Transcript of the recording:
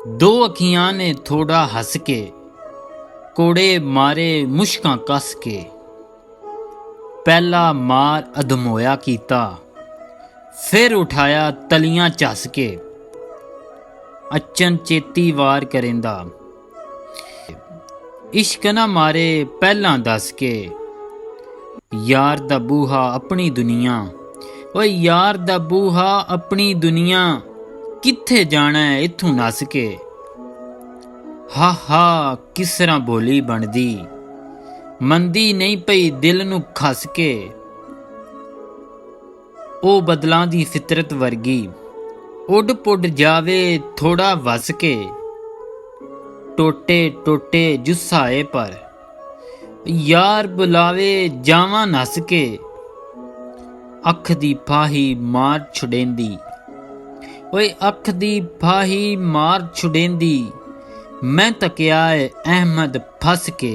दो अखियां ने थोड़ा हंस के, कोड़े मारे मुश्कां कस के। पहला मार अधमोया कीता, फिर उठाया तलियां झस के। अचन चेती वार करेंदा, इश्क ना मारे पहलां दस के। यार दा बूहा अपनी दुनिया, ओए यार दा बूहा अपनी दुनिया। कित्थे जाना है इत्थों नस के। हा हा किस तरह बोली बनदी, मंदी नहीं पई दिल नू खस के। ओ बदलां दी फितरत वर्गी, उड पुड जावे थोड़ा वस के। टोटे टोटे जुस्साए पर, यार बुलावे जावां नस के। अख दी फाही मार छुड़ेंदी, ओए अख दी फाही मार छुड़ेंदी। मैं तकिया है अहमद फस के।